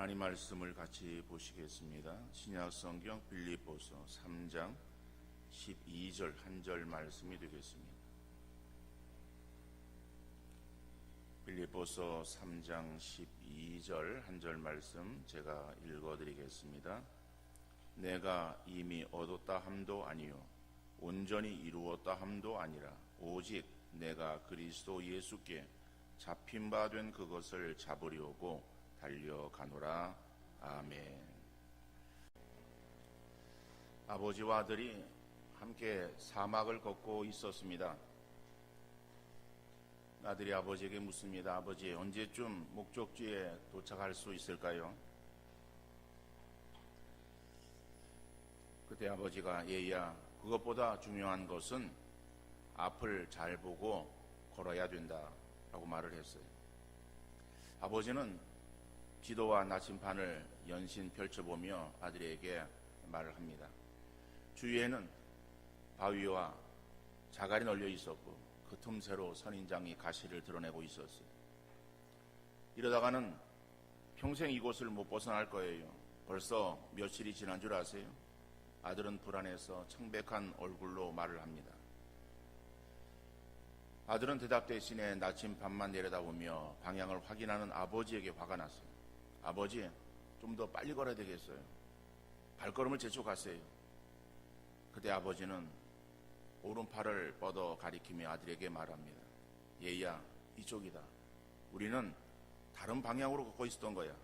하나님 말씀을 같이 보시겠습니다. 신약 성경 빌립보서 3장 12절 한 절 말씀이 되겠습니다. 빌립보서 3장 12절 한 절 말씀 제가 읽어드리겠습니다. 내가 이미 얻었다 함도 아니요 온전히 이루었다 함도 아니라 오직 내가 그리스도 예수께 잡힌 바 된 그것을 잡으려고 달려가노라. 아멘. 아버지와 아들이 함께 사막을 걷고 있었습니다. 아들이 아버지에게 묻습니다. 아버지, 언제쯤 목적지에 도착할 수 있을까요? 그때 아버지가 얘야, 그것보다 중요한 것은 앞을 잘 보고 걸어야 된다 라고 말을 했어요. 아버지는 지도와 나침반을 연신 펼쳐보며 아들에게 말을 합니다. 주위에는 바위와 자갈이 널려 있었고 그 틈새로 선인장이 가시를 드러내고 있었어요. 이러다가는 평생 이곳을 못 벗어날 거예요. 벌써 며칠이 지난 줄 아세요? 아들은 불안해서 창백한 얼굴로 말을 합니다. 아들은 대답 대신에 나침반만 내려다보며 방향을 확인하는 아버지에게 화가 났어요. 아버지, 좀 더 빨리 걸어야 되겠어요. 발걸음을 재촉하세요. 그때 아버지는 오른팔을 뻗어 가리키며 아들에게 말합니다. 얘야, 이쪽이다. 우리는 다른 방향으로 걷고 있었던 거야.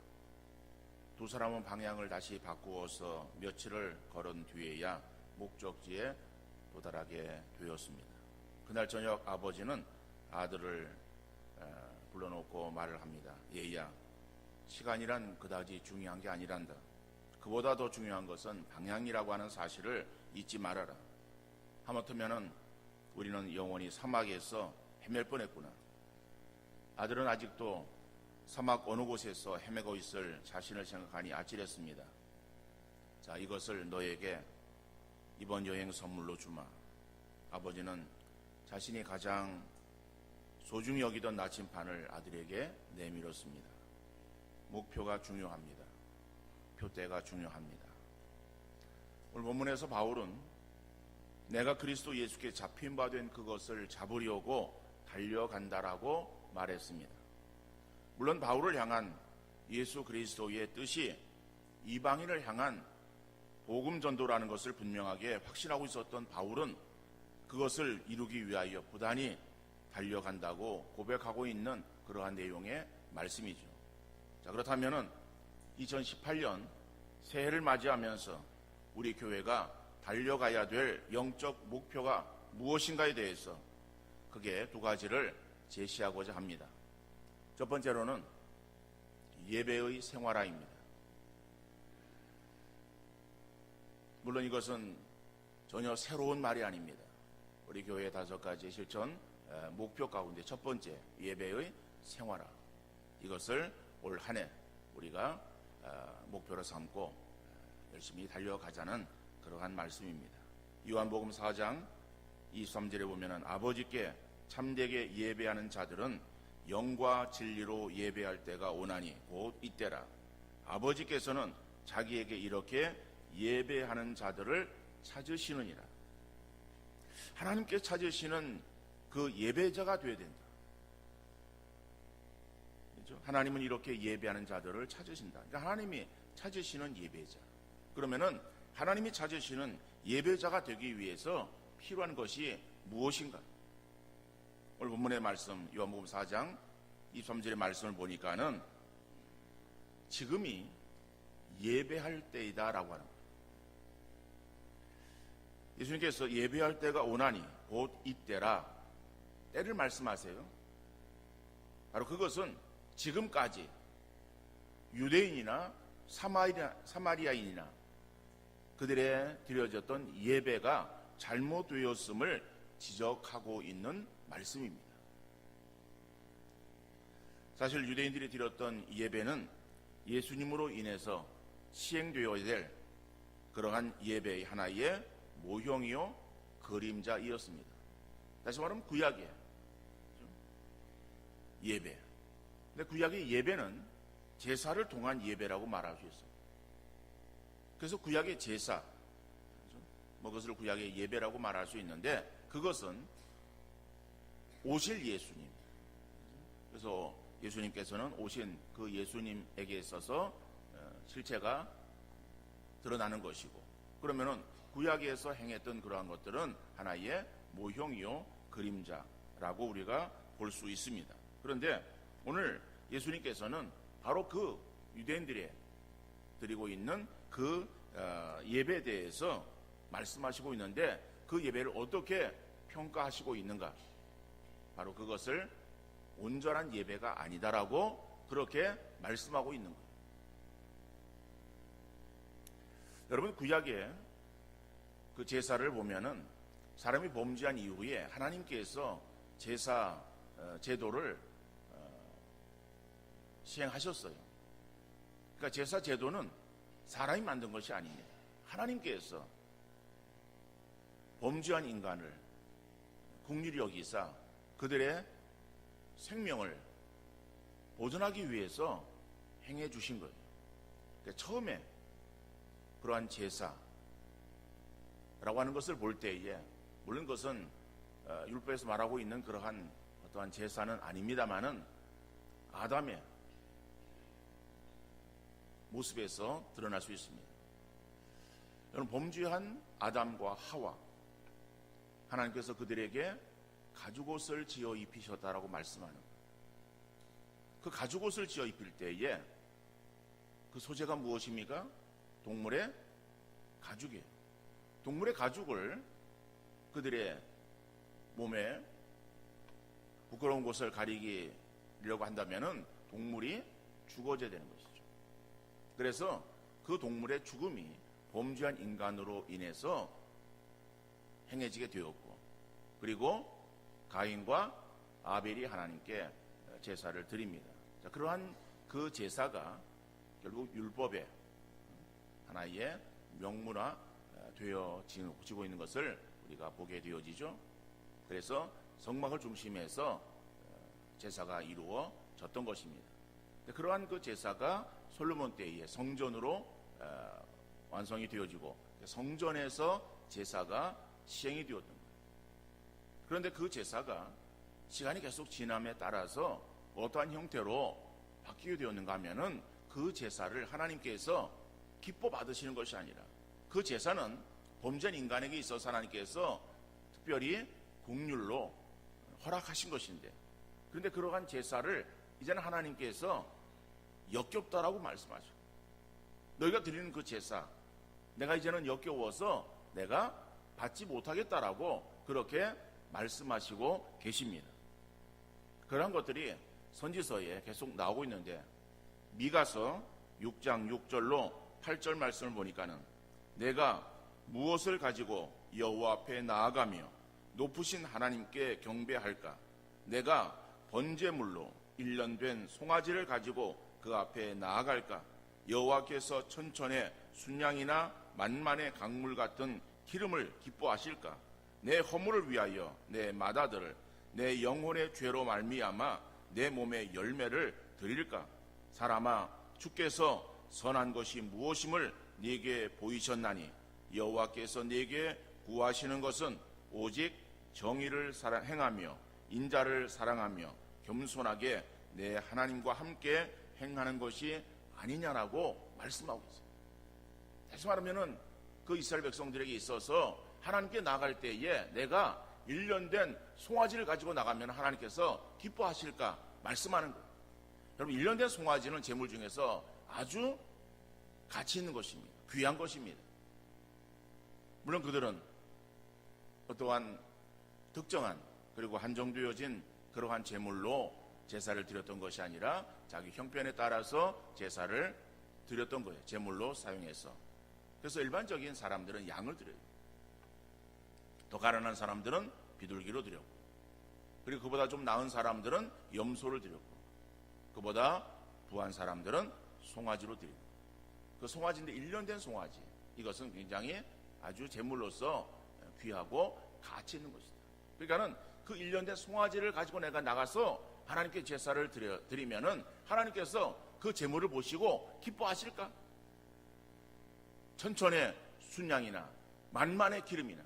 두 사람은 방향을 다시 바꾸어서 며칠을 걸은 뒤에야 목적지에 도달하게 되었습니다. 그날 저녁 아버지는 아들을 불러놓고 말을 합니다. 얘야, 시간이란 그다지 중요한 게 아니란다. 그보다 더 중요한 것은 방향이라고 하는 사실을 잊지 말아라. 하마터면 우리는 영원히 사막에서 헤맬 뻔했구나. 아들은 아직도 사막 어느 곳에서 헤매고 있을 자신을 생각하니 아찔했습니다. 자, 이것을 너에게 이번 여행 선물로 주마. 아버지는 자신이 가장 소중히 여기던 나침반을 아들에게 내밀었습니다. 목표가 중요합니다. 표대가 중요합니다. 오늘 본문에서 바울은 내가 그리스도 예수께 잡힌 바 된 그것을 잡으려고 달려간다라고 말했습니다. 물론 바울을 향한 예수 그리스도의 뜻이 이방인을 향한 복음 전도라는 것을 분명하게 확신하고 있었던 바울은 그것을 이루기 위하여 부단히 달려간다고 고백하고 있는 그러한 내용의 말씀이죠. 자, 그렇다면은 2018년 새해를 맞이하면서 우리 교회가 달려가야 될 영적 목표가 무엇인가에 대해서 크게 두 가지를 제시하고자 합니다. 첫 번째로는 예배의 생활화입니다. 물론 이것은 전혀 새로운 말이 아닙니다. 우리 교회의 5가지 실천 목표 가운데 첫 번째, 예배의 생활화. 이것을 올 한 해 우리가 목표로 삼고 열심히 달려가자는 그러한 말씀입니다. 요한복음 4장 23절에 보면은 아버지께 참되게 예배하는 자들은 영과 진리로 예배할 때가 오나니 곧 이때라. 아버지께서는 자기에게 이렇게 예배하는 자들을 찾으시느니라. 하나님께 찾으시는 그 예배자가 되어야 된다. 그렇죠? 하나님은 이렇게 예배하는 자들을 찾으신다. 그러니까 하나님이 찾으시는 예배자. 그러면은 하나님이 찾으시는 예배자가 되기 위해서 필요한 것이 무엇인가? 오늘 본문의 말씀 요한복음 4장 23절의 말씀을 보니까는 지금이 예배할 때이다라고 하는 거예요. 예수님께서 예배할 때가 오나니 곧 이때라. 때를 말씀하세요. 바로 그것은 지금까지 유대인이나 사마리아인이나 그들의 드려졌던 예배가 잘못되었음을 지적하고 있는 말씀입니다. 사실 유대인들이 드렸던 예배는 예수님으로 인해서 시행되어야 될 그러한 예배의 하나의 모형이요 그림자이었습니다. 다시 말하면 구약이에요. 예배. 근데 구약의 예배는 제사를 통한 예배라고 말할 수 있어요. 그래서 구약의 제사, 그것을 구약의 예배라고 말할 수 있는데, 그것은 오실 예수님, 그래서 예수님께서는 오신 그 예수님에게 있어서 실체가 드러나는 것이고, 그러면은 구약에서 행했던 그러한 것들은 하나의 모형이요 그림자라고 우리가 볼 수 있습니다. 그런데 오늘 예수님께서는 바로 그 유대인들이 드리고 있는 그 예배에 대해서 말씀하시고 있는데, 그 예배를 어떻게 평가하시고 있는가? 바로 그것을 온전한 예배가 아니다라고 그렇게 말씀하고 있는 거예요. 여러분, 구약의 그 제사를 보면은 사람이 범죄한 이후에 하나님께서 제사 제도를 시행하셨어요. 그러니까 제사 제도는 사람이 만든 것이 아닙니다. 하나님께서 범죄한 인간을 긍휼히 여기사 그들의 생명을 보존하기 위해서 행해 주신 거예요. 그러니까 처음에 그러한 제사라고 하는 것을 볼 때에, 물론 그것은 율법에서 말하고 있는 그러한 어떠한 제사는 아닙니다만은 아담의 모습에서 드러날 수 있습니다. 여러분, 범죄한 아담과 하와, 하나님께서 그들에게 가죽옷을 지어 입히셨다라고 말씀하는 거예요. 그 가죽옷을 지어 입힐 때에 그 소재가 무엇입니까? 동물의 가죽이에요. 동물의 가죽을 그들의 몸에 부끄러운 곳을 가리려고 한다면은 동물이 죽어져야 되는 것이죠. 그래서 그 동물의 죽음이 범죄한 인간으로 인해서 행해지게 되었고, 그리고 가인과 아벨이 하나님께 제사를 드립니다. 자, 그러한 그 제사가 결국 율법의 하나의 명문화 되어지고 있는 것을 우리가 보게 되어지죠. 그래서 성막을 중심해서 제사가 이루어졌던 것입니다. 그러한 그 제사가 솔로몬 때에 성전으로 완성이 되어지고 성전에서 제사가 시행이 되었던 거예요. 그런데 그 제사가 시간이 계속 지남에 따라서 어떠한 형태로 바뀌게 되었는가 하면은 그 제사를 하나님께서 기뻐 받으시는 것이 아니라 그 제사는 범죄한 인간에게 있어서 하나님께서 특별히 긍휼로 허락하신 것인데, 그런데 그러한 제사를 이제는 하나님께서 역겹다라고 말씀하죠. 너희가 드리는 그 제사 내가 이제는 역겨워서 내가 받지 못하겠다라고 그렇게 말씀하시고 계십니다. 그러한 것들이 선지서에 계속 나오고 있는데, 미가서 6장 6절로 8절 말씀을 보니까는 내가 무엇을 가지고 여호와 앞에 나아가며 높으신 하나님께 경배할까? 내가 번제물로 1년 된 송아지를 가지고 그 앞에 나아갈까? 여호와께서 천천의 순양이나 만만의 강물 같은 기름을 기뻐하실까? 내 허물을 위하여 내 맏아들을 내 영혼의 죄로 말미암아 내 몸의 열매를 드릴까? 사람아, 주께서 선한 것이 무엇임을 네게 보이셨나니 여호와께서 네게 구하시는 것은 오직 정의를 행하며 인자를 사랑하며 겸손하게 내 하나님과 함께 행하는 것이 아니냐라고 말씀하고 있어요. 다시 말하면은 그 이스라엘 백성들에게 있어서 하나님께 나갈 때에 내가 1년 된 송아지를 가지고 나가면 하나님께서 기뻐하실까 말씀하는 거예요. 여러분, 1년 된 송아지는 제물 중에서 아주 가치 있는 것입니다. 귀한 것입니다. 물론 그들은 어떠한 특정한 그리고 한정되어진 그러한 제물로 제사를 드렸던 것이 아니라 자기 형편에 따라서 제사를 드렸던 거예요. 제물로 사용해서. 그래서 일반적인 사람들은 양을 드려요. 더 가난한 사람들은 비둘기로 드렸고, 그리고 그보다 좀 나은 사람들은 염소를 드렸고, 그보다 부한 사람들은 송아지로 드리고, 그 송아지인데 1년 된 송아지, 이것은 굉장히 아주 제물로서 귀하고 가치 있는 것이다. 그러니까는 그 1년 된 송아지를 가지고 내가 나가서 하나님께 제사를 드리면은 하나님께서 그 재물을 보시고 기뻐하실까? 천천의 순양이나 만만의 기름이나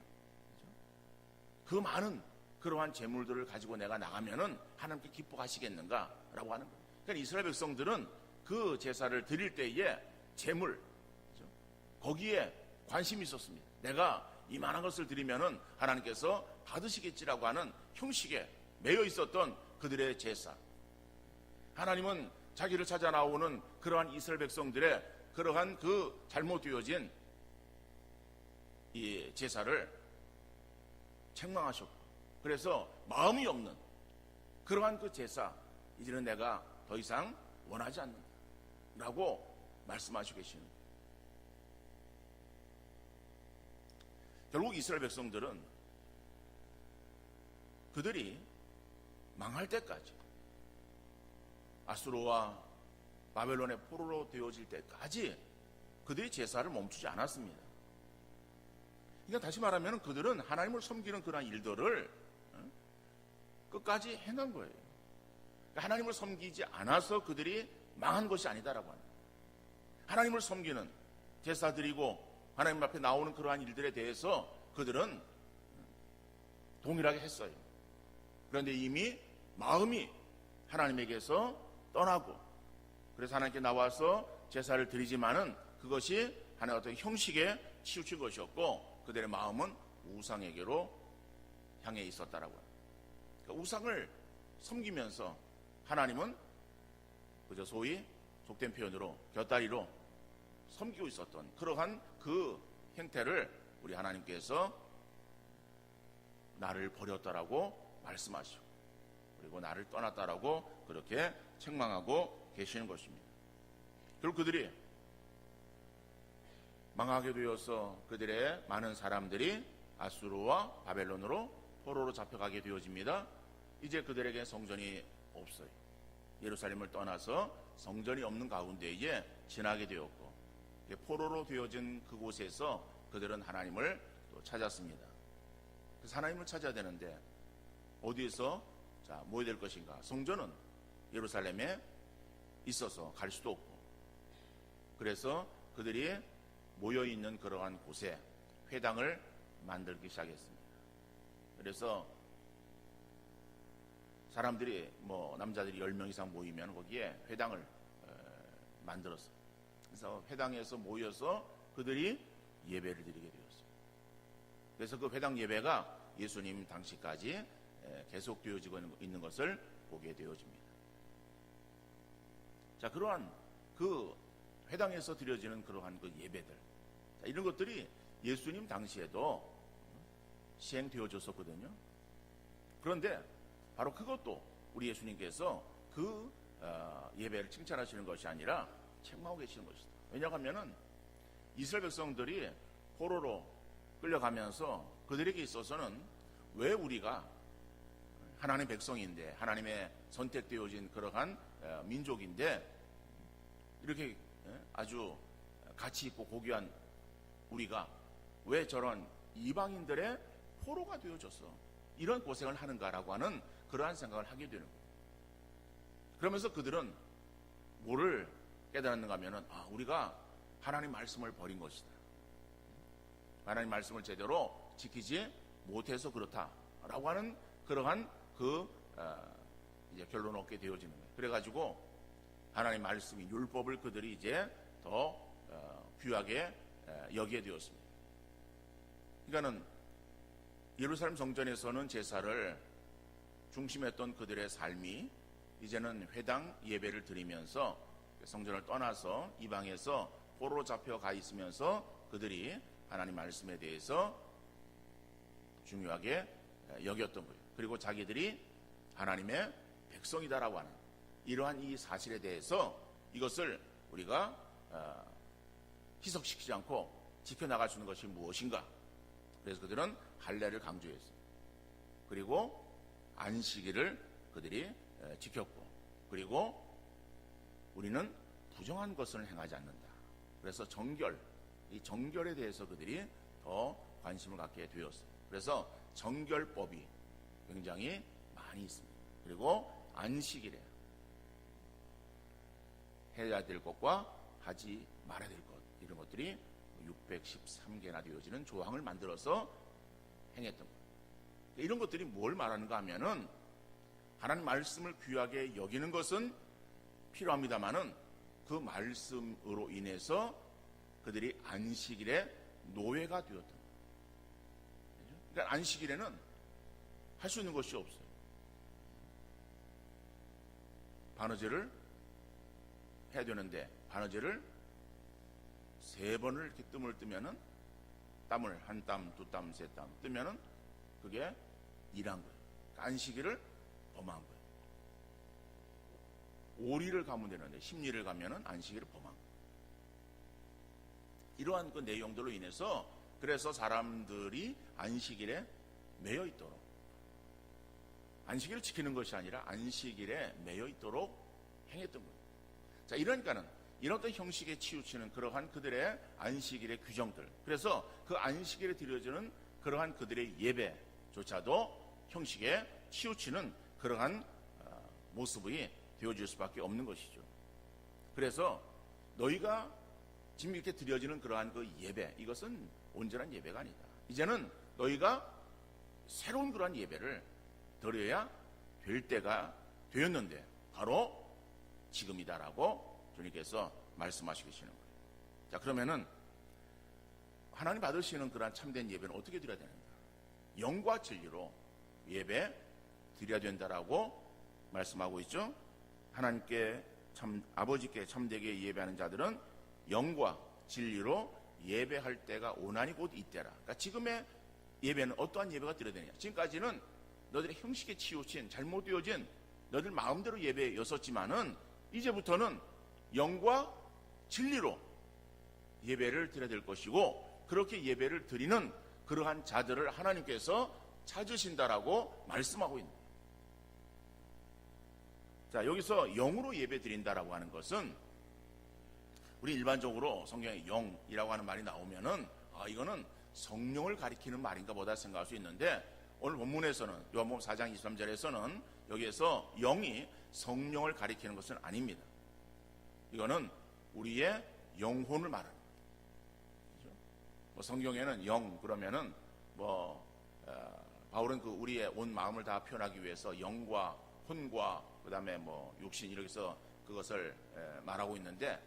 그 많은 그러한 재물들을 가지고 내가 나가면은 하나님께 기뻐하시겠는가라고 하는 거예요. 그러니까 이스라엘 백성들은 그 제사를 드릴 때에 재물, 그렇죠? 거기에 관심이 있었습니다. 내가 이만한 것을 드리면은 하나님께서 받으시겠지라고 하는 형식에 매여 있었던 그들의 제사. 하나님은 자기를 찾아 나오는 그러한 이스라엘 백성들의 그러한 그 잘못되어진 이 제사를 책망하셨고, 그래서 마음이 없는 그러한 그 제사, 이제는 내가 더 이상 원하지 않는다 라고 말씀하시고 계시는 거예요. 결국 이스라엘 백성들은 그들이 망할 때까지, 아수르와 바벨론의 포로로 되어질 때까지 그들이 제사를 멈추지 않았습니다. 그러니까 다시 말하면 그들은 하나님을 섬기는 그런 일들을 끝까지 행한 거예요. 그러니까 하나님을 섬기지 않아서 그들이 망한 것이 아니다라고 합니다. 하나님을 섬기는, 제사 드리고 하나님 앞에 나오는 그러한 일들에 대해서 그들은 동일하게 했어요. 그런데 이미 마음이 하나님에게서 떠나고, 그래서 하나님께 나와서 제사를 드리지만은 그것이 하나의 어떤 형식에 치우친 것이었고, 그들의 마음은 우상에게로 향해 있었다라고 합니다. 그러니까 우상을 섬기면서 하나님은 그저 소위 속된 표현으로 곁다리로 섬기고 있었던 그러한 그 행태를 우리 하나님께서 나를 버렸다라고 말씀하시고, 그리고 나를 떠났다라고 그렇게 책망하고 계시는 것입니다. 결국 그들이 망하게 되어서 그들의 많은 사람들이 아수르와 바벨론으로 포로로 잡혀가게 되어집니다. 이제 그들에게 성전이 없어요. 예루살렘을 떠나서 성전이 없는 가운데에 지나게 되었고, 포로로 되어진 그곳에서 그들은 하나님을 또 찾았습니다. 그래서 하나님을 찾아야 되는데 어디에서 모여야 될 것인가? 성전은 예루살렘에 있어서 갈 수도 없고, 그래서 그들이 모여있는 그러한 곳에 회당을 만들기 시작했습니다. 그래서 사람들이 남자들이 10명 이상 모이면 거기에 회당을 만들었어요. 그래서 회당에서 모여서 그들이 예배를 드리게 되었어요. 그래서 그 회당 예배가 예수님 당시까지 계속 되어지고 있는 것을 보게 되어집니다. 자, 그러한 그 회당에서 드려지는 그러한 그 예배들, 이런 것들이 예수님 당시에도 시행되어졌었거든요. 그런데 바로 그것도 우리 예수님께서 그 예배를 칭찬하시는 것이 아니라 책망하고 계시는 것이다. 왜냐하면 이스라엘 백성들이 포로로 끌려가면서 그들에게 있어서는 왜 우리가 하나님의 백성인데, 하나님의 선택되어진 그러한 민족인데 이렇게 아주 가치 있고 고귀한 우리가 왜 저런 이방인들의 포로가 되어져서 이런 고생을 하는가라고 하는 그러한 생각을 하게 되는 거예요. 그러면서 그들은 뭐를 깨달았는가 하면은, 우리가 하나님 말씀을 버린 것이다. 하나님 말씀을 제대로 지키지 못해서 그렇다라고 하는 그러한 이제 결론을 얻게 되어지는 거예요. 그래가지고 하나님 말씀이, 율법을 그들이 이제 더 귀하게 여기게 되었습니다. 그러니까는 예루살렘 성전에서는 제사를 중심했던 그들의 삶이 이제는 회당 예배를 드리면서 성전을 떠나서 이방에서 포로로 잡혀가 있으면서 그들이 하나님 말씀에 대해서 중요하게 여겼던 거예요. 그리고 자기들이 하나님의 백성이다라고 하는 이러한 이 사실에 대해서 이것을 우리가 희석시키지 않고 지켜나갈 수 있는 것이 무엇인가? 그래서 그들은 할례를 강조했어요. 그리고 안식일을 그들이 지켰고, 그리고 우리는 부정한 것을 행하지 않는다. 그래서 이 정결에 대해서 그들이 더 관심을 갖게 되었어요. 그래서 정결법이 굉장히 많이 있습니다. 그리고 안식일에 해야 될 것과 하지 말아야 될 것, 이런 것들이 613개나 되어지는 조항을 만들어서 행했던 거예요. 이런 것들이 뭘 말하는가 하면은 하나님 말씀을 귀하게 여기는 것은 필요합니다만은 그 말씀으로 인해서 그들이 안식일의 노예가 되었던 거예요. 그러니까 안식일에는 할 수 있는 것이 없어요. 반어제를 해야 되는데 반어제를 3번을 이렇게 뜸을 뜨면은 땀을 한 땀, 두 땀, 세 땀 뜨면은 그게 일한 거예요. 그러니까 안식일을 범한 거예요. 오리를 가면 되는데 십리를 가면은 안식일을 범한 거예요. 이러한 그 내용들로 인해서 그래서 사람들이 안식일에 매여 있도록, 안식일을 지키는 것이 아니라 안식일에 매여 있도록 행했던 거예요. 자, 이러니까는 이런 어떤 형식에 치우치는 그러한 그들의 안식일의 규정들, 그래서 그 안식일에 드려지는 그러한 그들의 예배조차도 형식에 치우치는 그러한 모습이 되어질 수밖에 없는 것이죠. 그래서 너희가 지금 이렇게 드려지는 그러한 그 예배, 이것은 온전한 예배가 아니다. 이제는 너희가 새로운 그러한 예배를 드려야 될 때가 되었는데 바로 지금이다라고 주님께서 말씀하시고 계시는 거예요. 자, 그러면은 하나님 받으시는 그러한 참된 예배는 어떻게 드려야 되는가? 영과 진리로 예배 드려야 된다라고 말씀하고 있죠. 하나님께 아버지께 참되게 예배하는 자들은 영과 진리로 예배할 때가 오나니 곧 이때라. 그러니까 지금의 예배는 어떠한 예배가 드려야 되느냐? 지금까지는 너희들의 형식에 치우친 잘못되어진 너희들 마음대로 예배였었지만은 이제부터는 영과 진리로 예배를 드려야 될 것이고, 그렇게 예배를 드리는 그러한 자들을 하나님께서 찾으신다라고 말씀하고 있는 거예요. 자, 여기서 영으로 예배 드린다라고 하는 것은 우리 일반적으로 성경에 영이라고 하는 말이 나오면은 이거는 성령을 가리키는 말인가 보다 생각할 수 있는데, 오늘 본문에서는 요한복음 4장 23절에서는 여기에서 영이 성령을 가리키는 것은 아닙니다. 이거는 우리의 영혼을 말하는 거죠. 뭐 성경에는 영 그러면은 바울은 그 우리의 온 마음을 다 표현하기 위해서 영과 혼과 그다음에 육신 이렇게 해서 그것을 말하고 있는데,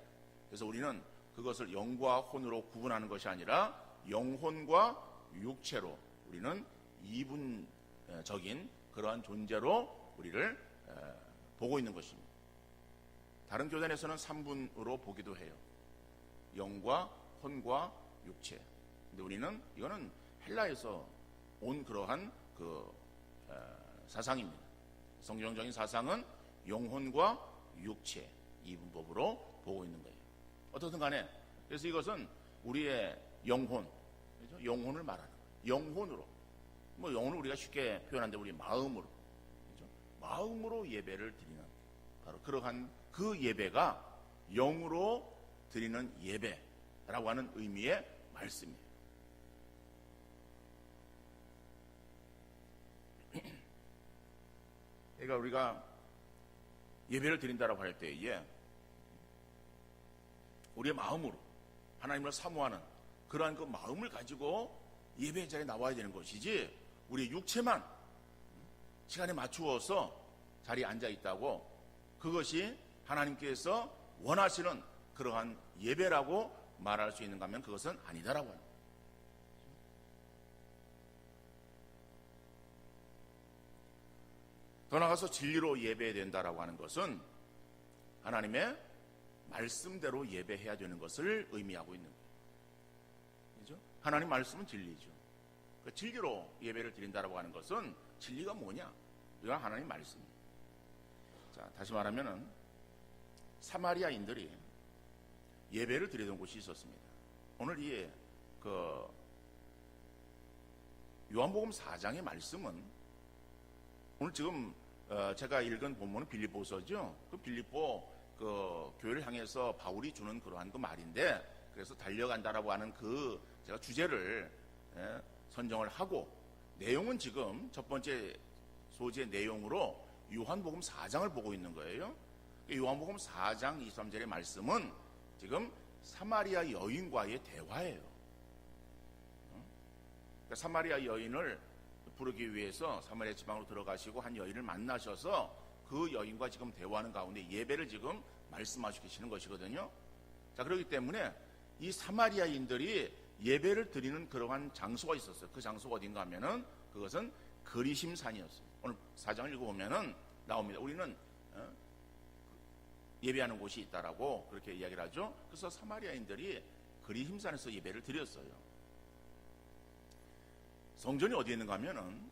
그래서 우리는 그것을 영과 혼으로 구분하는 것이 아니라 영혼과 육체로 우리는 이분적인 그러한 존재로 우리를 보고 있는 것입니다. 다른 교단에서는 3분으로 보기도 해요. 영과 혼과 육체. 근데 우리는 이거는 헬라에서 온 그러한 그 사상입니다. 성경적인 사상은 영혼과 육체 이분법으로 보고 있는 거예요. 어떻든 간에 그래서 이것은 우리의 영혼, 그렇죠? 영혼을 말하는 거예요. 영혼으로. 영혼을 우리가 쉽게 표현하는데 우리 마음으로, 그렇죠? 마음으로 예배를 드리는 바로 그러한 그 예배가 영으로 드리는 예배라고 하는 의미의 말씀이에요. 그러니까 우리가 예배를 드린다라고 할 때에 우리의 마음으로 하나님을 사모하는 그러한 그 마음을 가지고 예배 자리에 나와야 되는 것이지, 우리 육체만 시간에 맞추어서 자리에 앉아 있다고 그것이 하나님께서 원하시는 그러한 예배라고 말할 수 있는가 하면 그것은 아니다라고 합니다. 더 나아가서 진리로 예배해야 된다라고 하는 것은 하나님의 말씀대로 예배해야 되는 것을 의미하고 있는 거예요. 그렇죠? 하나님 말씀은 진리죠. 그 진리로 예배를 드린다라고 하는 것은 진리가 뭐냐? 이건 하나님 말씀입니다. 자, 다시 말하면은 사마리아인들이 예배를 드리던 곳이 있었습니다. 오늘 이 요한복음 4장의 말씀은 오늘 지금 제가 읽은 본문은 빌립보서죠. 그 빌립보 그 교회를 향해서 바울이 주는 그러한 그 말인데, 그래서 달려간다라고 하는 그 제가 주제를 선정을 하고, 내용은 지금 첫 번째 소재의 내용으로 요한복음 4장을 보고 있는 거예요. 요한복음 4장 23절의 말씀은 지금 사마리아 여인과의 대화예요. 그러니까 사마리아 여인을 부르기 위해서 사마리아 지방으로 들어가시고 한 여인을 만나셔서 그 여인과 지금 대화하는 가운데 예배를 지금 말씀하시고 계시는 것이거든요. 자, 그렇기 때문에 이 사마리아인들이 예배를 드리는 그러한 장소가 있었어요. 그 장소가 어딘가 하면은 그것은 그리심산이었어요. 오늘 4장을 읽어보면은 나옵니다. 우리는 예배하는 곳이 있다라고 그렇게 이야기를 하죠. 그래서 사마리아인들이 그리심산에서 예배를 드렸어요. 성전이 어디에 있는가 하면은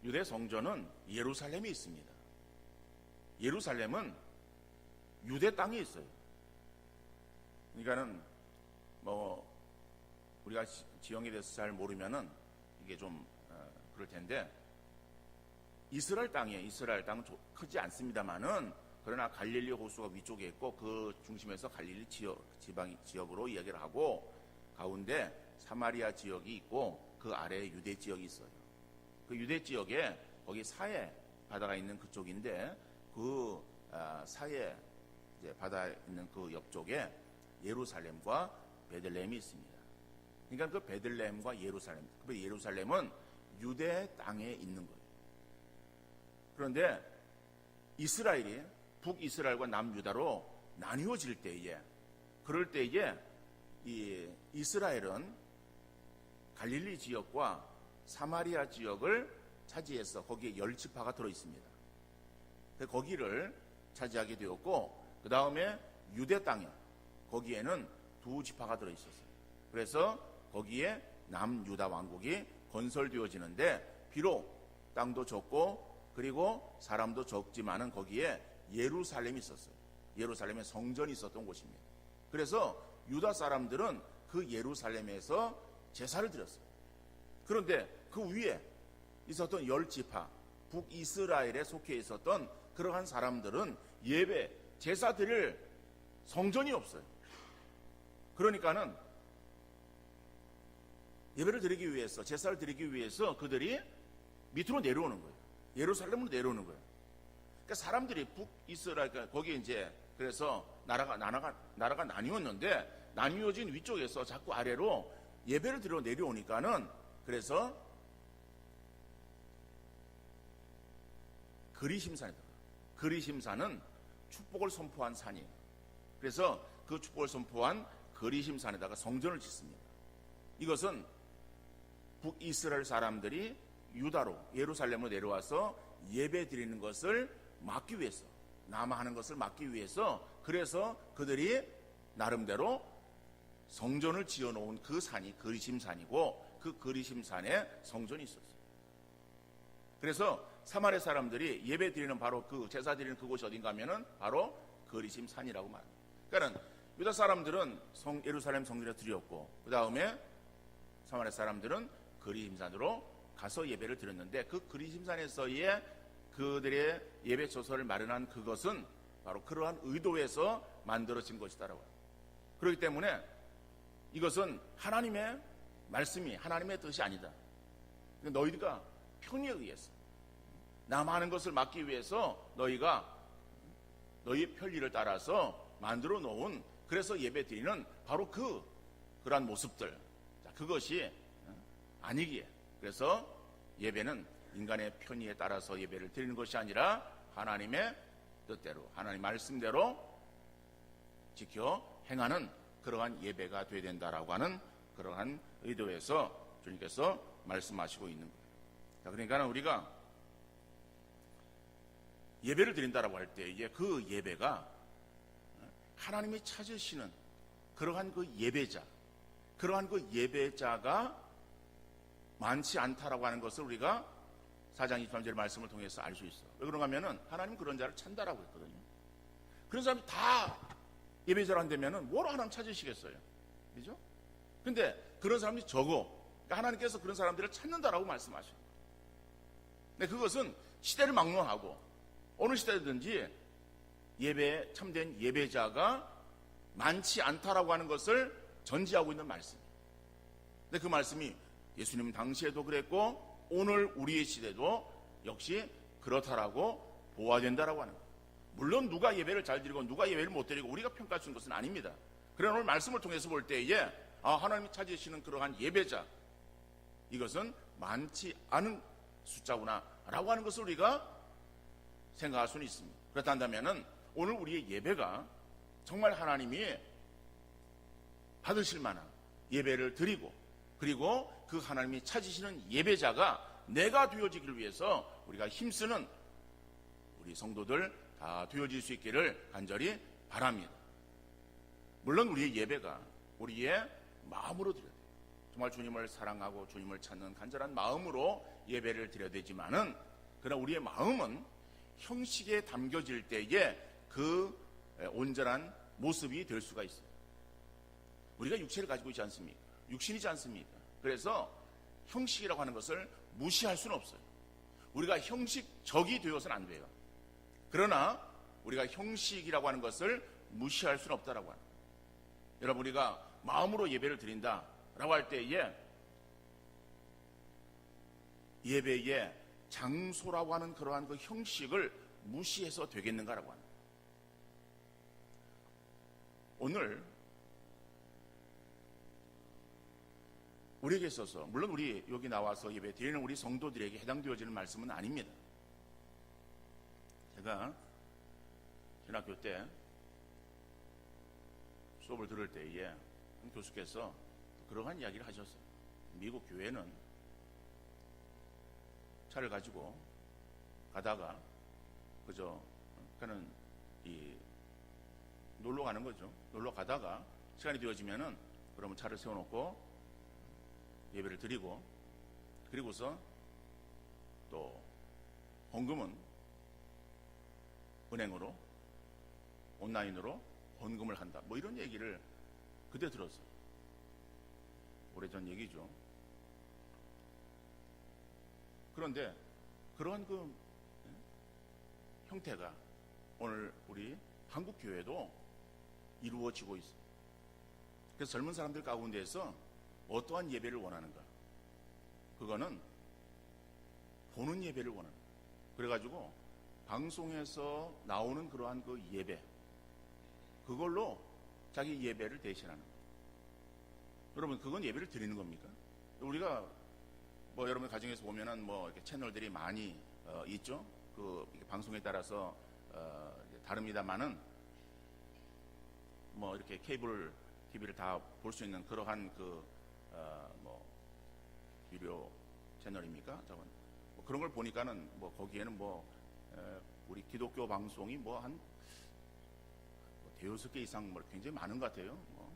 유대 성전은 예루살렘에 있습니다. 예루살렘은 유대 땅에 있어요. 그러니까는 뭐 우리가 지형에 대해서 잘 모르면은 이게 좀 그럴 텐데, 이스라엘 땅은 크지 않습니다만은 그러나 갈릴리 호수가 위쪽에 있고 그 중심에서 갈릴리 지역으로 이야기를 하고 가운데 사마리아 지역이 있고 그 아래에 유대 지역이 있어요. 그 유대 지역에 거기 사해 바다가 있는 그쪽인데 그 사해 이제 바다에 있는 그 옆쪽에 예루살렘과 베들레헴이 있습니다. 그러니까 그 베들레헴과 예루살렘은 유대 땅에 있는 거예요. 그런데 이스라엘이 북이스라엘과 남유다로 나뉘어질 때에, 그럴 때에 이 이스라엘은 갈릴리 지역과 사마리아 지역을 차지해서 거기에 10지파가 들어 있습니다. 거기를 차지하게 되었고, 그 다음에 유대 땅에 거기에는 2지파가 들어 있었어요. 그래서 거기에 남유다 왕국이 건설되어지는데, 비록 땅도 적고 그리고 사람도 적지만은 거기에 예루살렘이 있었어요. 예루살렘에 성전이 있었던 곳입니다. 그래서 유다 사람들은 그 예루살렘에서 제사를 드렸어요. 그런데 그 위에 있었던 10지파, 북이스라엘에 속해 있었던 그러한 사람들은 예배, 제사 드릴 성전이 없어요. 그러니까는 예배를 드리기 위해서, 제사를 드리기 위해서 그들이 밑으로 내려오는 거예요. 예루살렘으로 내려오는 거예요. 그러니까 사람들이 북이스라엘, 거기에 이제 그래서 나라가 나뉘었는데, 나뉘어진 위쪽에서 자꾸 아래로 예배를 드리러 내려오니까는, 그래서 그리심산이다. 그리심산은 축복을 선포한 산이에요. 그래서 그 축복을 선포한 그리심산에다가 성전을 짓습니다. 이것은 북이스라엘 사람들이 유다로 예루살렘으로 내려와서 예배 드리는 것을 막기 위해서, 남하하는 것을 막기 위해서, 그래서 그들이 나름대로 성전을 지어놓은 그 산이 그리심산이고, 그 그리심산에 성전이 있었어요. 그래서 사마리아 사람들이 예배 드리는, 바로 그 제사 드리는 그곳이 어딘가 하면은 바로 그리심산이라고 말합니다. 그러니까 유다 사람들은 예루살렘 성전에 드렸고, 그 다음에 사마리아 사람들은 그리심산으로 가서 예배를 드렸는데, 그 그리심산에서의 그들의 예배 처소를 마련한 그것은 바로 그러한 의도에서 만들어진 것이다라고 합니다. 그렇기 때문에 이것은 하나님의 말씀이, 하나님의 뜻이 아니다. 너희가 편의에 의해서, 남하는 것을 막기 위해서 너희가 너희의 편리를 따라서 만들어 놓은, 그래서 예배 드리는 바로 그러한 모습들, 그것이 아니기에, 그래서 예배는 인간의 편의에 따라서 예배를 드리는 것이 아니라 하나님의 뜻대로, 하나님 말씀대로 지켜 행하는 그러한 예배가 되어야 된다라고 하는 그러한 의도에서 주님께서 말씀하시고 있는 거예요. 자, 그러니까 우리가 예배를 드린다라고 할 때 이제 그 예배가 하나님이 찾으시는 그러한 그 예배자, 그러한 그 예배자가 많지 않다라고 하는 것을 우리가 4장 23절의 말씀을 통해서 알 수 있어. 왜 그런가 하면은 하나님 그런 자를 찾는다라고 했거든요. 그런 사람이 다 예배자를 한다면은 뭐로 하나님 찾으시겠어요? 그죠? 근데 그런 사람이 적어. 그러니까 하나님께서 그런 사람들을 찾는다라고 말씀하셔요. 근데 그것은 시대를 막론하고 어느 시대든지 예배, 참된 예배자가 많지 않다라고 하는 것을 전제하고 있는 말씀이에요. 근데 그 말씀이 예수님 당시에도 그랬고 오늘 우리의 시대도 역시 그렇다라고 보아야 된다라고 하는 거예요. 물론 누가 예배를 잘 드리고 누가 예배를 못 드리고 우리가 평가할 수 있는 것은 아닙니다. 그러나 오늘 말씀을 통해서 볼 때에 하나님이 찾으시는 그러한 예배자, 이것은 많지 않은 숫자구나 라고 하는 것을 우리가 생각할 수는 있습니다. 그렇다면 오늘 우리의 예배가 정말 하나님이 받으실 만한 예배를 드리고, 그리고 그 하나님이 찾으시는 예배자가 내가 되어지기를 위해서 우리가 힘쓰는 우리 성도들 다 되어질 수 있기를 간절히 바랍니다. 물론 우리의 예배가 우리의 마음으로 드려야 돼요. 정말 주님을 사랑하고 주님을 찾는 간절한 마음으로 예배를 드려야 되지만은, 그러나 우리의 마음은 형식에 담겨질 때에 그 온전한 모습이 될 수가 있어요. 우리가 육체를 가지고 있지 않습니까? 육신이지 않습니까? 그래서 형식이라고 하는 것을 무시할 수는 없어요. 우리가 형식적이 되어서는 안 돼요. 그러나 우리가 형식이라고 하는 것을 무시할 수는 없다라고 하는 거예요. 여러분, 우리가 마음으로 예배를 드린다라고 할 때에 예배의 장소라고 하는 그러한 그 형식을 무시해서 되겠는가라고 하는 거예요. 오늘 우리에게 있어서, 물론 우리 여기 나와서 예배 드리는 우리 성도들에게 해당되어지는 말씀은 아닙니다. 제가 신학교 때 수업을 들을 때에 교수께서 그러한 이야기를 하셨어요. 미국 교회는 차를 가지고 가다가 그저 그는 놀러 가는 거죠. 놀러 가다가 시간이 되어지면은 그러면 차를 세워놓고 예배를 드리고, 그리고서 또 헌금은 은행으로, 온라인으로 헌금을 한다, 뭐 이런 얘기를 그때 들었어요. 오래전 얘기죠. 그런데 그러한 그 형태가 오늘 우리 한국 교회도 이루어지고 있어요. 그래서 젊은 사람들 가운데에서 어떠한 예배를 원하는가? 그거는 보는 예배를 원하는 거예요. 그래가지고 방송에서 나오는 그러한 그 예배, 그걸로 자기 예배를 대신하는 거예요. 여러분, 그건 예배를 드리는 겁니까? 우리가 뭐 여러분 가정에서 보면은 뭐 이렇게 채널들이 많이 있죠. 그 방송에 따라서 다릅니다만은 뭐 이렇게 케이블 TV를 다 볼 수 있는 그러한 뭐 유료 채널입니까? 뭐 그런 걸 보니까는 뭐 거기에는 뭐 우리 기독교 방송이 뭐 한 대여섯 개 이상 뭐 굉장히 많은 것 같아요. 뭐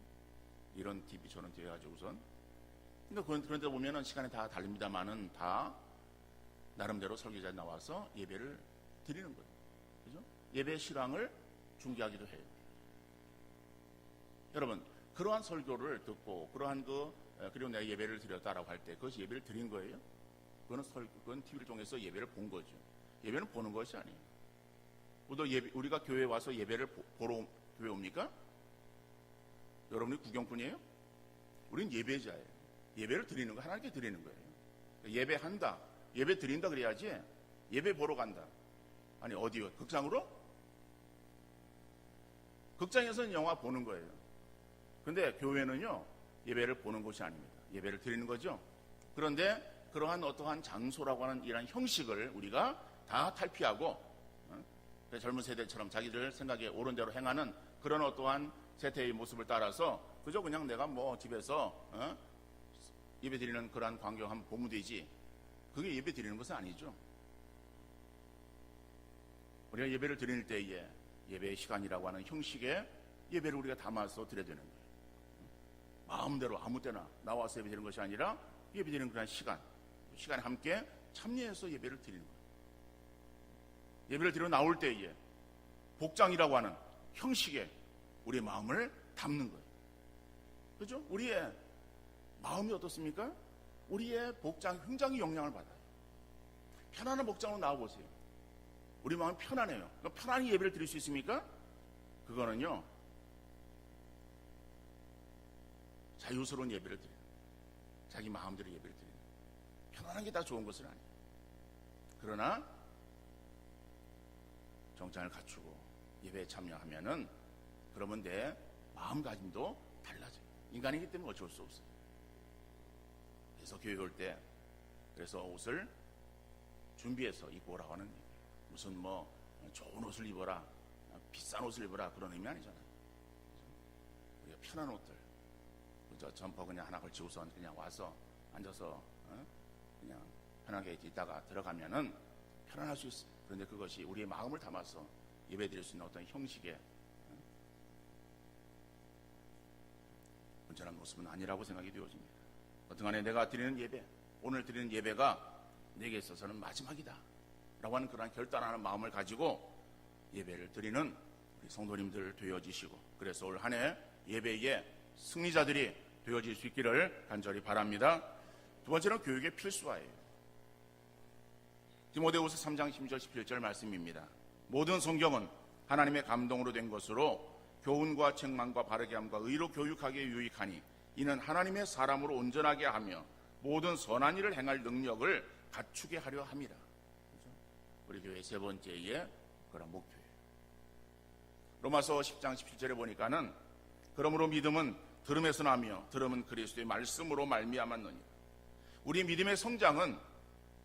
이런 TV 저런 TV 해가지고 우선. 그런데 그런데 보면은 시간이 다 다릅니다만은 다 나름대로 설교자 나와서 예배를 드리는 거예요. 그죠? 예배 실황을 중계하기도 해요. 여러분, 그러한 설교를 듣고 그러한 그리고 내가 예배를 드렸다라고 할 때 그것이 예배를 드린 거예요? 그건 TV를 통해서 예배를 본 거죠. 예배는 보는 것이 아니에요. 우리가 교회에 와서 예배를 보러 교회 옵니까? 여러분이 구경꾼이에요? 우리는 예배자예요. 예배를 드리는 거, 하나님께 드리는 거예요. 예배한다, 예배 드린다 그래야지 예배 보러 간다. 아니, 어디요? 극장으로? 극장에서는 영화 보는 거예요. 근데 교회는요, 예배를 보는 곳이 아닙니다. 예배를 드리는 거죠. 그런데 그러한 어떠한 장소라고 하는 이러한 형식을 우리가 다 탈피하고 젊은 세대처럼 자기들 생각에 옳은 대로 행하는 그런 어떠한 세태의 모습을 따라서 그저 그냥 내가 뭐 집에서 예배 드리는 그러한 광경 한번 보면 되지, 그게 예배 드리는 것은 아니죠. 우리가 예배를 드릴 때에 예배의 시간이라고 하는 형식의 예배를 우리가 담아서 드려야 되는 거예요. 마음대로 아무 때나 나와서 예배 드리는 것이 아니라 예배 드리는 그런 시간에 함께 참여해서 예배를 드리는 거예요. 예배를 드려 나올 때에 복장이라고 하는 형식에 우리의 마음을 담는 거예요. 그렇죠? 우리의 마음이 어떻습니까? 우리의 복장 굉장히 영향을 받아요. 편안한 복장으로 나와보세요. 우리 마음이 편안해요. 그럼 편안히 예배를 드릴 수 있습니까? 그거는요, 자유스러운 예배를 드려요. 자기 마음대로 예배를 드려요. 편안한 게 다 좋은 것은 아니에요. 그러나 정장을 갖추고 예배에 참여하면은 그러면 내 마음가짐도 달라져요. 인간이기 때문에 어쩔 수 없어요. 그래서 교회 올 때 그래서 옷을 준비해서 입고 오라고 하는 얘기예요. 무슨 뭐 좋은 옷을 입어라, 비싼 옷을 입어라 그런 의미 아니잖아요. 우리가 편한 옷들, 저 점퍼 그냥 하나 걸치고서 그냥 와서 앉아서 그냥 편하게 있다가 들어가면은 편안할 수 있어요. 그런데 그것이 우리의 마음을 담아서 예배 드릴 수 있는 어떤 형식의 온전한 모습은 아니라고 생각이 되어집니다. 어떠간에 내가 드리는 예배, 오늘 드리는 예배가 내게 있어서는 마지막이다 라고 하는 그런 결단하는 마음을 가지고 예배를 드리는 우리 성도님들 되어지시고, 그래서 올 한 해 예배의 승리자들이 되어질 수 있기를 간절히 바랍니다. 두 번째는 교육의 필수화예요. 디모데후서 3장 10절 11절 말씀입니다. 모든 성경은 하나님의 감동으로 된 것으로 교훈과 책망과 바르게 함과 의로 교육하기에 유익하니 이는 하나님의 사람으로 온전하게 하며 모든 선한 일을 행할 능력을 갖추게 하려 함이라. 우리 교회 세 번째의 그런 목표예요. 로마서 10장 17절에 보니까는 그러므로 믿음은 들음에서 나며 들음은 그리스도의 말씀으로 말미암았느니라. 우리 믿음의 성장은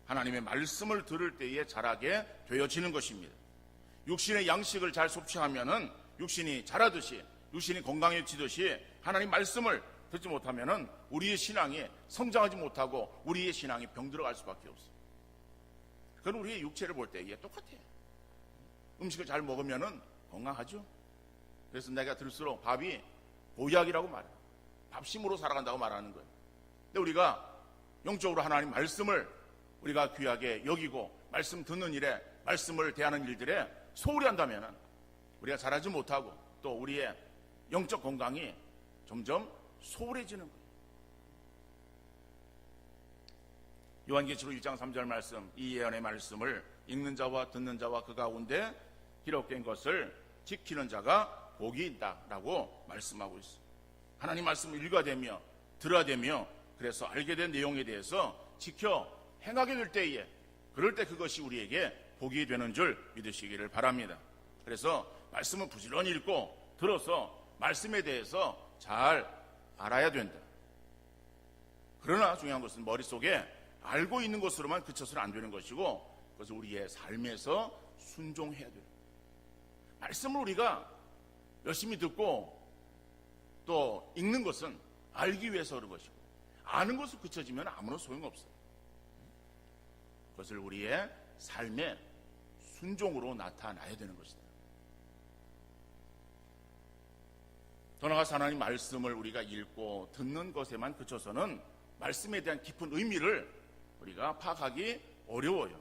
하나님의 말씀을 들을 때에 자라게 되어지는 것입니다. 육신의 양식을 잘 섭취하면은 육신이 자라듯이, 육신이 건강해지듯이 하나님 말씀을 듣지 못하면은 우리의 신앙이 성장하지 못하고 우리의 신앙이 병들어갈 수밖에 없어요. 그건 우리의 육체를 볼 때에 똑같아요. 음식을 잘 먹으면은 건강하죠. 그래서 내가 들을수록 밥이 보약이라고 말해요. 밥심으로 살아간다고 말하는 거예요. 근데 우리가 영적으로 하나님 말씀을 우리가 귀하게 여기고 말씀 듣는 일에, 말씀을 대하는 일들에 소홀히 한다면 우리가 잘하지 못하고 또 우리의 영적 건강이 점점 소홀해지는 거예요. 요한계시록 1장 3절 말씀, 이 예언의 말씀을 읽는 자와 듣는 자와 그 가운데 기록된 것을 지키는 자가 복이 있다라고 말씀하고 있어요. 하나님 말씀을 읽어야되며 들어야되며 그래서 알게 된 내용에 대해서 지켜 행하게 될 때에, 그럴 때 그것이 우리에게 복이 되는 줄 믿으시기를 바랍니다. 그래서 말씀을 부지런히 읽고 들어서 말씀에 대해서 잘 알아야 된다. 그러나 중요한 것은 머릿속에 알고 있는 것으로만 그쳐서는 안 되는 것이고, 그것을 우리의 삶에서 순종해야 돼요. 말씀을 우리가 열심히 듣고 또 읽는 것은 알기 위해서 그런 것이고, 아는 것을 그쳐지면 아무런 소용없어요. 그것을 우리의 삶의 순종으로 나타나야 되는 것이다. 더 나아가서 하나님 말씀을 우리가 읽고 듣는 것에만 그쳐서는 말씀에 대한 깊은 의미를 우리가 파악하기 어려워요.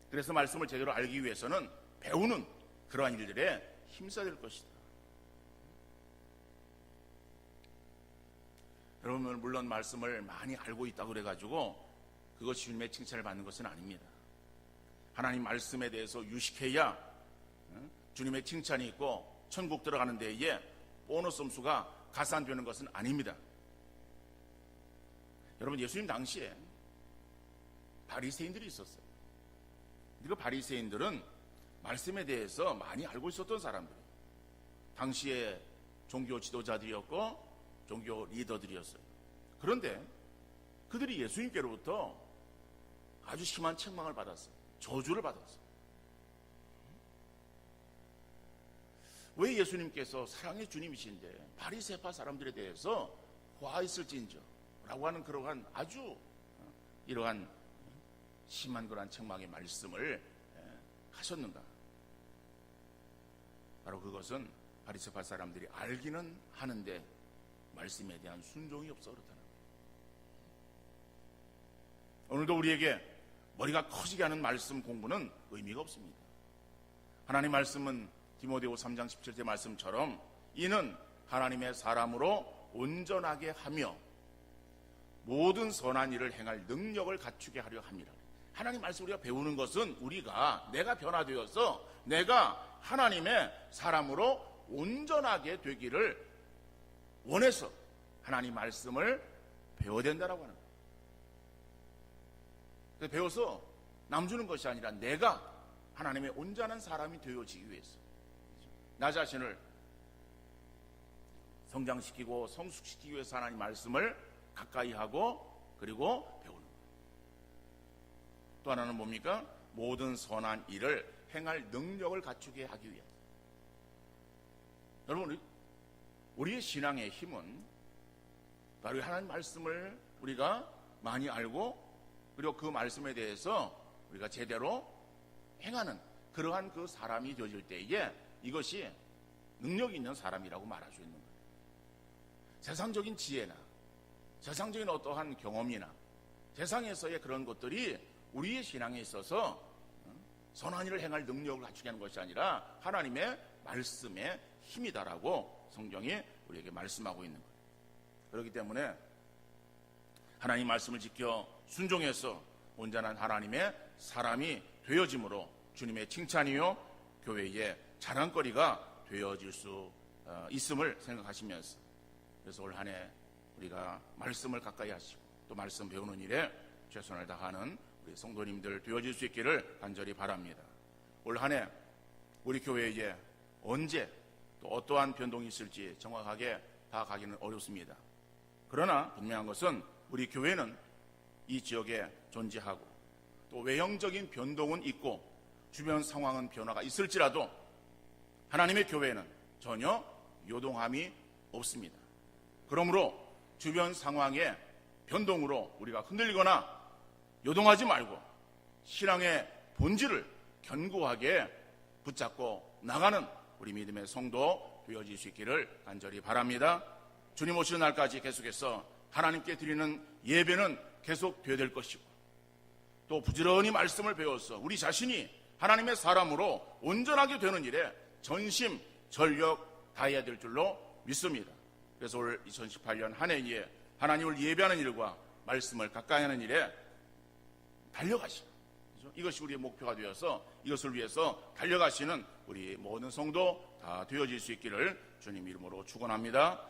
그래서 말씀을 제대로 알기 위해서는 배우는 그러한 일들에 힘써야 될 것이다. 여러분, 물론 말씀을 많이 알고 있다고 그래가지고 그것이 주님의 칭찬을 받는 것은 아닙니다. 하나님 말씀에 대해서 유식해야 주님의 칭찬이 있고 천국 들어가는 데에 보너스 점수가 가산되는 것은 아닙니다. 여러분, 예수님 당시에 바리새인들이 있었어요. 그 바리새인들은 말씀에 대해서 많이 알고 있었던 사람들이에요. 당시에 종교 지도자들이었고 종교 리더들이었어요. 그런데 그들이 예수님께로부터 아주 심한 책망을 받았어요. 저주를 받았어요. 왜 예수님께서 사랑의 주님이신데 바리새파 사람들에 대해서 화했을진저 라고 하는 그러한 아주 이러한 심한 그러한 책망의 말씀을 하셨는가? 바로 그것은 바리새파 사람들이 알기는 하는데 말씀에 대한 순종이 없어 그렇다는 거예요. 오늘도 우리에게 머리가 커지게 하는 말씀 공부는 의미가 없습니다. 하나님 말씀은 디모데후서 3장 17절 말씀처럼 이는 하나님의 사람으로 온전하게 하며 모든 선한 일을 행할 능력을 갖추게 하려 함이라. 하나님 말씀 우리가 배우는 것은 내가 변화되어서 내가 하나님의 사람으로 온전하게 되기를 원해서 하나님 말씀을 배워야 된다라고 하는 거예요. 배워서 남 주는 것이 아니라 내가 하나님의 온전한 사람이 되어지기 위해서 나 자신을 성장시키고 성숙시키기 위해서 하나님 말씀을 가까이 하고 그리고 배우는 거예요. 또 하나는 뭡니까? 모든 선한 일을 행할 능력을 갖추게 하기 위해. 여러분, 우리의 신앙의 힘은 바로 하나님 말씀을 우리가 많이 알고 그리고 그 말씀에 대해서 우리가 제대로 행하는 그러한 그 사람이 되어질 때에 이것이 능력 있는 사람이라고 말할 수 있는 거예요. 세상적인 지혜나 세상적인 어떠한 경험이나 세상에서의 그런 것들이 우리의 신앙에 있어서 선한 일을 행할 능력을 갖추게 하는 것이 아니라 하나님의 말씀의 힘이다라고 성경이 우리에게 말씀하고 있는 거예요. 그렇기 때문에 하나님 말씀을 지켜 순종해서 온전한 하나님의 사람이 되어짐으로 주님의 칭찬이요 교회의 자랑거리가 되어질 수 있음을 생각하시면서, 그래서 올 한 해 우리가 말씀을 가까이 하시고 또 말씀 배우는 일에 최선을 다하는 우리 성도님들 되어질 수 있기를 간절히 바랍니다. 올 한 해 우리 교회에 언제 또 어떠한 변동이 있을지 정확하게 파악하기는 어렵습니다. 그러나 분명한 것은 우리 교회는 이 지역에 존재하고 또 외형적인 변동은 있고 주변 상황은 변화가 있을지라도 하나님의 교회는 전혀 요동함이 없습니다. 그러므로 주변 상황의 변동으로 우리가 흔들리거나 요동하지 말고 신앙의 본질을 견고하게 붙잡고 나가는 우리 믿음의 성도 되어질 수 있기를 간절히 바랍니다. 주님 오시는 날까지 계속해서 하나님께 드리는 예배는 계속 되어야 될 것이고 또 부지런히 말씀을 배워서 우리 자신이 하나님의 사람으로 온전하게 되는 일에 전심 전력 다해야 될 줄로 믿습니다. 그래서 올 2018년 한 해에 하나님을 예배하는 일과 말씀을 가까이 하는 일에 달려가시는, 이것이 우리의 목표가 되어서 이것을 위해서 달려가시는 우리 모든 성도 다 되어질 수 있기를 주님 이름으로 축원합니다.